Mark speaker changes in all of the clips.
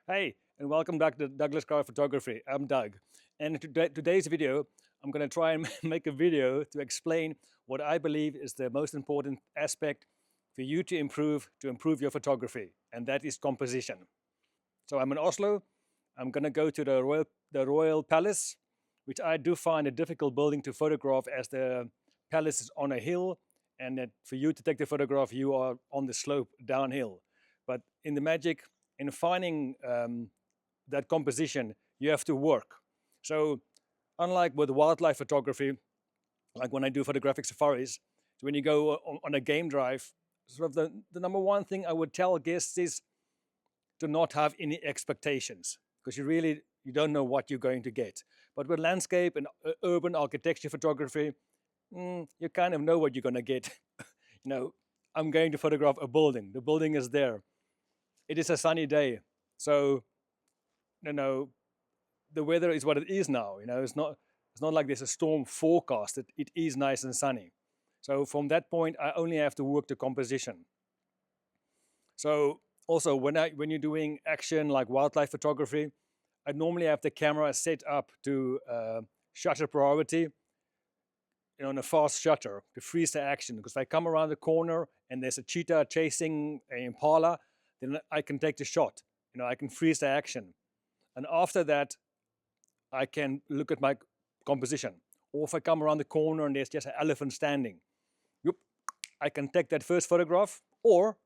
Speaker 1: Hey, and welcome back to Douglas Carr Photography. I'm Doug. And in today's video, I'm going to try and make a video to explain what I believe is the most important aspect for you to improve your photography, and that is composition. So I'm in Oslo. I'm going to go to the Royal Palace, which I do find a difficult building to photograph as the palace is on a hill, and that for you to take the photograph, you are on the slope downhill. But in the magic, in finding that composition, you have to work. So unlike with wildlife photography, like when I do photographic safaris, when you go on a game drive, sort of the number one thing I would tell guests is to not have any expectations, because you don't know what you're going to get. But with landscape and urban architecture photography, you kind of know what you're going to get. I'm going to photograph a building. The building is there. It is a sunny day, so the weather is what it is now. It's not like there's a storm forecast. It is nice and sunny. So from that point, I only have to work the composition. So also when you're doing action like wildlife photography, I normally have the camera set up to shutter priority, on a fast shutter to freeze the action. Because if I come around the corner and there's a cheetah chasing an impala, then I can take the shot. I can freeze the action. And after that, I can look at my composition. Or if I come around the corner and there's just an elephant standing, I can take that first photograph. Or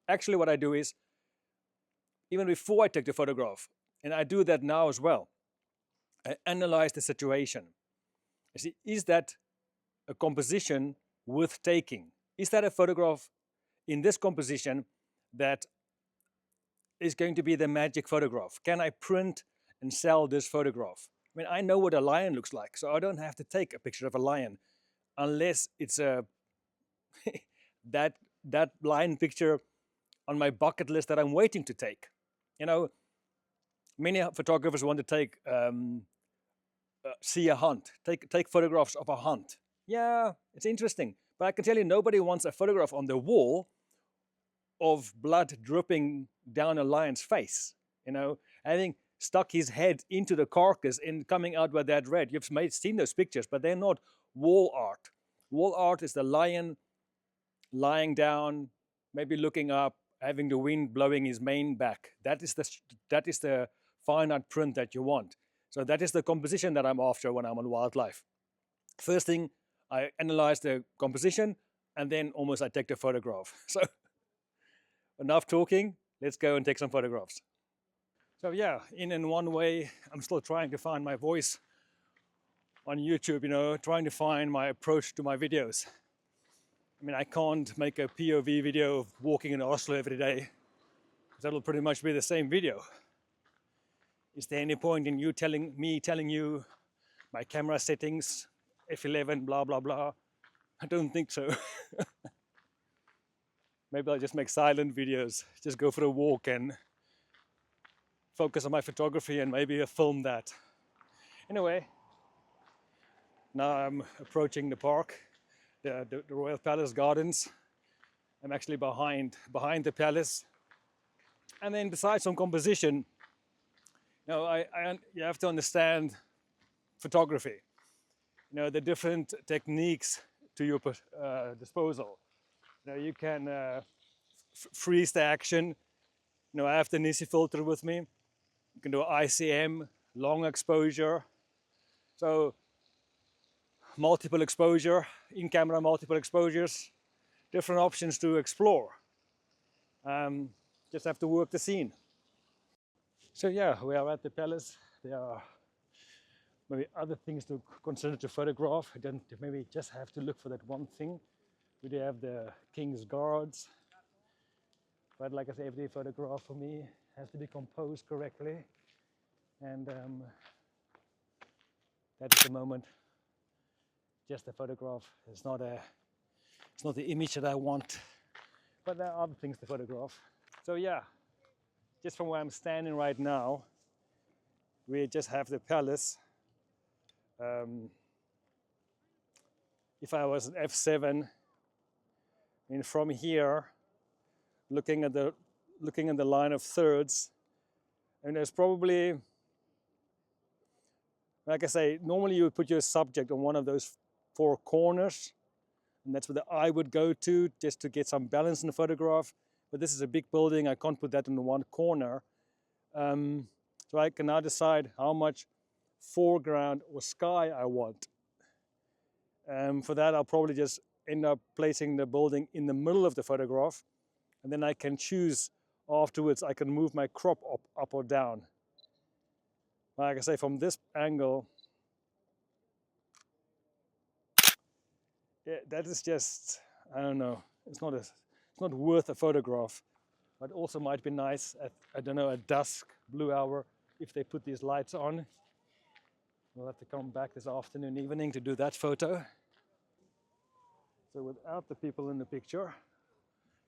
Speaker 1: actually what I do is, even before I take the photograph, and I do that now as well, I analyze the situation. I see, is that a composition worth taking? Is that a photograph in this composition that is going to be the magic photograph? Can I print and sell this photograph? I mean, I know what a lion looks like, so I don't have to take a picture of a lion unless it's a that lion picture on my bucket list that I'm waiting to take. Many photographers want to see a hunt, take photographs of a hunt. Yeah, it's interesting, but I can tell you, nobody wants a photograph on the wall of blood dripping down a lion's face. Having stuck his head into the carcass and coming out with that red. You've seen those pictures, but they're not wall art. Wall art is the lion lying down, maybe looking up, having the wind blowing his mane back. That is the fine art print that you want. So that is the composition that I'm after when I'm on wildlife. First thing, I analyze the composition, and then almost I take the photograph. So enough talking, let's go and take some photographs. So yeah, in one way, I'm still trying to find my voice on YouTube, trying to find my approach to my videos. I mean, I can't make a POV video of walking in Oslo every day. That'll pretty much be the same video. Is there any point in you telling you my camera settings, f11, blah, blah, blah? I don't think so. Maybe I'll just make silent videos, just go for a walk and focus on my photography, and maybe film that. Anyway, now I'm approaching the park, the Royal Palace Gardens. I'm actually behind the palace. And then besides some composition, you have to understand photography. The different techniques to your disposal. You can freeze the action. I have the Nisi filter with me. You can do ICM, long exposure. So multiple exposure, in-camera multiple exposures, different options to explore. Just have to work the scene. So yeah, we are at the palace. There are maybe other things to consider to photograph. I don't maybe just have to look for that one thing. We do have the king's guards. But like I say, every photograph for me has to be composed correctly. And that is the moment. Just a photograph. It's not the image that I want. But there are other things to photograph. So yeah, just from where I'm standing right now, we just have the palace. If I was an f7, and from here, looking at the line of thirds, And there's probably, like I say, normally you would put your subject on one of those four corners, and that's where the eye would go to, just to get some balance in the photograph. But this is a big building, I can't put that in the one corner. So I can now decide how much foreground or sky I want. For that, I'll probably just end up placing the building in the middle of the photograph, and then I can choose afterwards, I can move my crop up or down. Like I say, from this angle, yeah, that is just, I don't know, it's not worth a photograph, but also might be nice at, I don't know, at dusk, blue hour, if they put these lights on. We'll have to come back this afternoon, evening to do that photo. So without the people in the picture,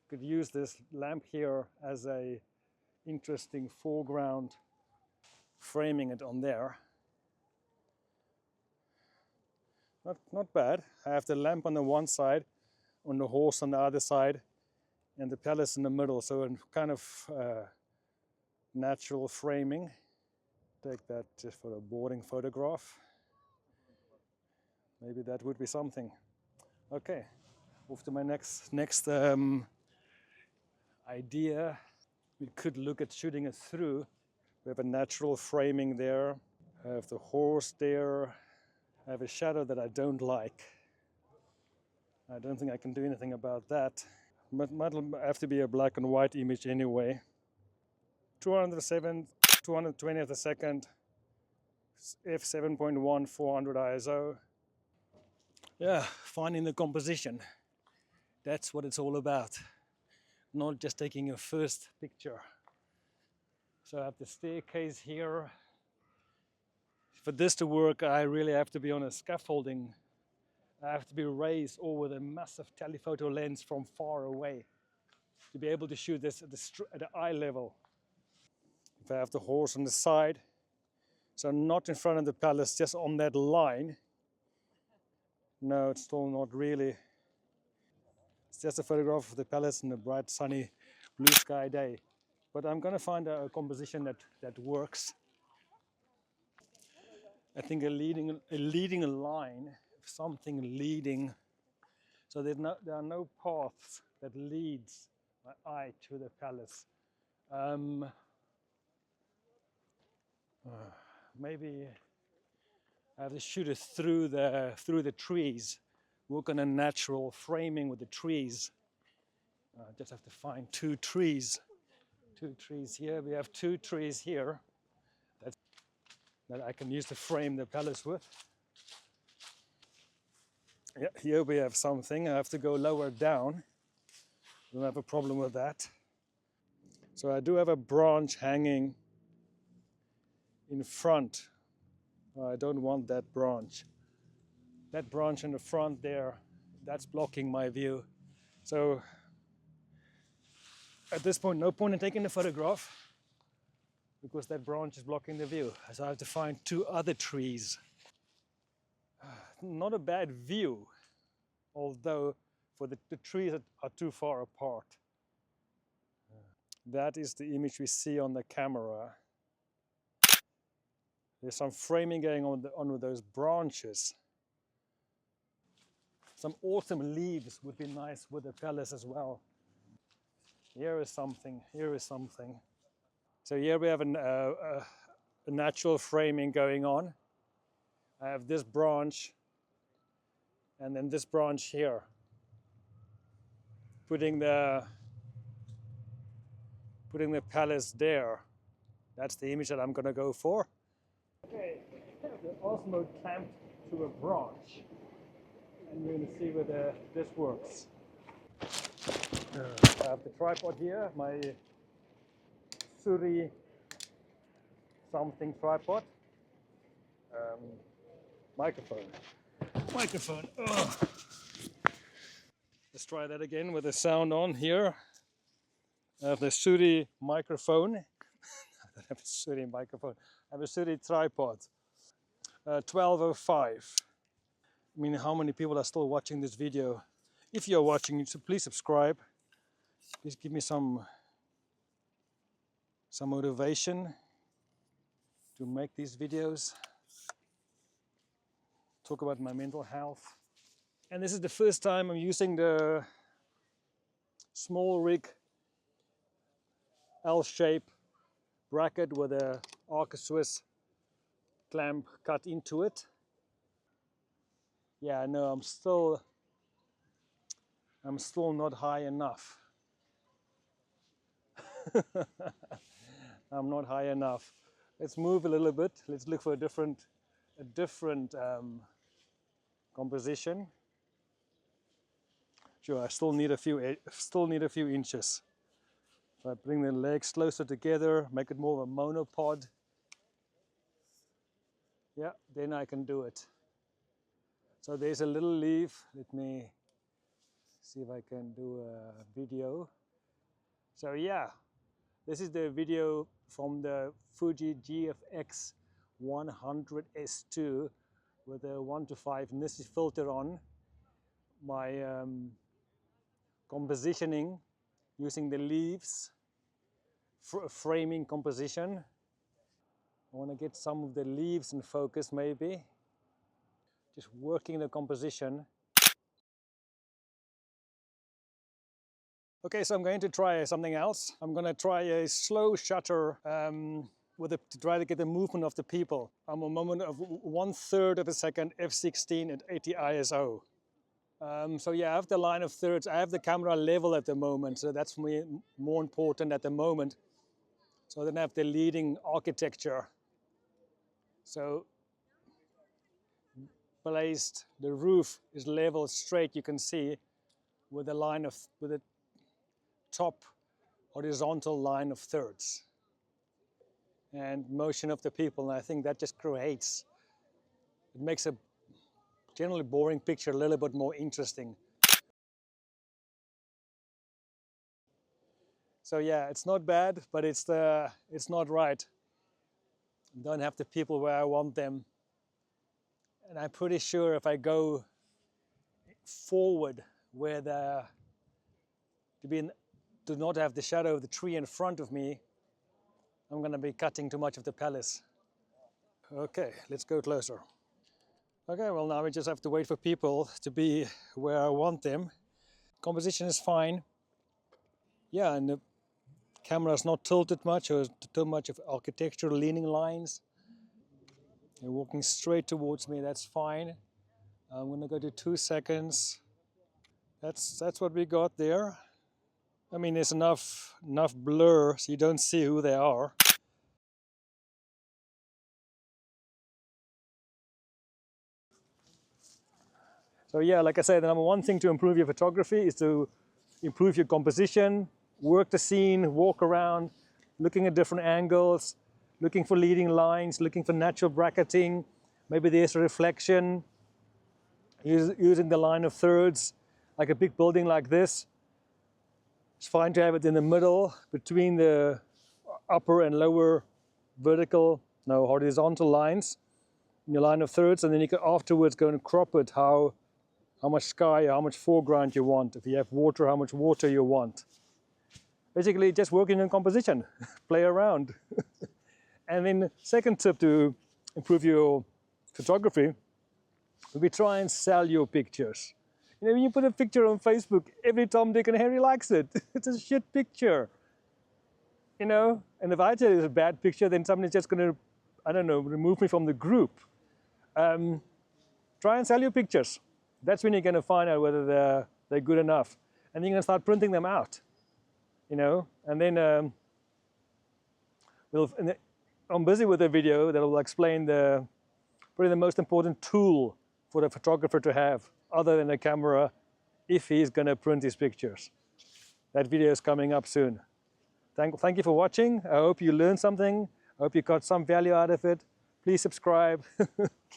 Speaker 1: could use this lamp here as a interesting foreground, framing it on there. Not bad. I have the lamp on the one side, on the horse on the other side, and the palace in the middle, so a kind of natural framing. Take that just for a boarding photograph. Maybe that would be something. Okay, off to my next idea. We could look at shooting it through. We have a natural framing there. I have the horse there. I have a shadow that I don't like. I don't think I can do anything about that. Might have to be a black and white image anyway. 207, 220th a second, f7.1, 400 ISO. Yeah, finding the composition. That's what it's all about. Not just taking a first picture. So I have the staircase here. For this to work, I really have to be on a scaffolding. I have to be raised over the massive telephoto lens from far away to be able to shoot this at the eye level. If I have the horse on the side, so not in front of the palace, just on that line. No, it's still not really. It's just a photograph of the palace in a bright, sunny, blue sky day. But I'm going to find a composition that works. I think a leading line, something leading, so there are no paths that leads my eye to the palace. Maybe I have to shoot it through the trees, work on a natural framing with the trees. Just have to find two trees here. We have two trees here that I can use to frame the palace with. Yeah, here we have something. I have to go lower down. Don't have a problem with that. So I do have a branch hanging in front. I don't want that branch. That branch in the front there, that's blocking my view. So at this point, no point in taking the photograph because that branch is blocking the view. So I have to find two other trees. Not a bad view, although for the trees are too far apart. That is the image we see on the camera. There's some framing going on with those branches. Some autumn leaves would be nice with the palace as well. Here is something, here is something. So here we have a natural framing going on. I have this branch and then this branch here. Putting the palace there. That's the image that I'm going to go for. Okay, I have the Osmo clamped to a branch. And we're going to see whether this works. I have the tripod here, my Suri something tripod. Microphone. Ugh. Let's try that again with the sound on here. I have the Suri microphone. I don't have a Suri microphone. I have a Suri tripod. 1205. I mean, how many people are still watching this video? If you're watching, so please subscribe. Please give me some motivation. to make these videos, talk about my mental health. And this is the first time I'm using the small rig L-shape bracket with a Arc Swiss clamp cut into it. Yeah, no, I'm still not high enough. I'm not high enough. Let's move a little bit. Let's look for a different composition. Sure, I still need a few inches. So I bring the legs closer together, make it more of a monopod. Yeah, then I can do it. So there's a little leaf. Let me see if I can do a video. So yeah, this is the video from the Fuji GFX100Sii with a 1:5 Nissi filter on. My compositioning using the leaves, framing composition. I want to get some of the leaves in focus maybe. Just working the composition. Okay, so I'm going to try something else. I'm going to try a slow shutter to try to get the movement of the people. I'm a moment of 1/3 of a second, f16 at 80 ISO. So yeah, I have the line of thirds. I have the camera level at the moment, so that's for me more important at the moment. So then I have the leading architecture. So placed, the roof is level straight, you can see, with the top horizontal line of thirds. And motion of the people, and I think that just creates, it makes a generally boring picture a little bit more interesting. So yeah, it's not bad, but it's not right. I don't have the people where I want them. And I'm pretty sure if I go forward where to not have the shadow of the tree in front of me, I'm going to be cutting too much of the palace. Okay, let's go closer. Okay, well now we just have to wait for people to be where I want them. Composition is fine. Yeah, and the camera is not tilted much or too much of architectural leaning lines. They're walking straight towards me, that's fine. I'm going to go to 2 seconds. That's what we got there. I mean, there's enough blur so you don't see who they are. So yeah, like I said, the number one thing to improve your photography is to improve your composition, work the scene, walk around, looking at different angles, looking for leading lines, looking for natural bracketing. Maybe there's a reflection, using the line of thirds, like a big building like this. It's fine to have it in the middle between the upper and lower horizontal lines in your line of thirds, and then you can afterwards go and crop it how much sky or how much foreground you want. If you have water, how much water you want. Basically just working on composition, play around. And then second tip to improve your photography would be try and sell your pictures. You know, when you put a picture on Facebook, every Tom, Dick and Harry likes it. It's a shit picture. You know, and if I tell you it's a bad picture, then somebody's just going to, I don't know, remove me from the group. Try and sell your pictures. That's when you're going to find out whether they're good enough. And you're going to start printing them out. You know, and then I'm busy with a video that will explain probably the most important tool for the photographer to have, other than a camera, if he's going to print his pictures. That video is coming up soon. Thank you for watching. I hope you learned something. I hope you got some value out of it. Please subscribe.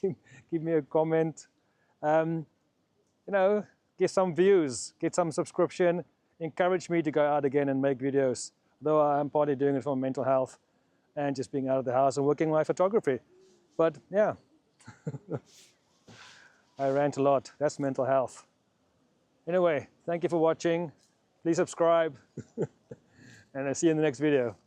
Speaker 1: Give me a comment. You know, get some views, get some subscription. Encourage me to go out again and make videos. Though I'm partly doing it for mental health and just being out of the house and working my photography. But yeah, I rant a lot. That's mental health. Anyway, thank you for watching. Please subscribe. And I'll see you in the next video.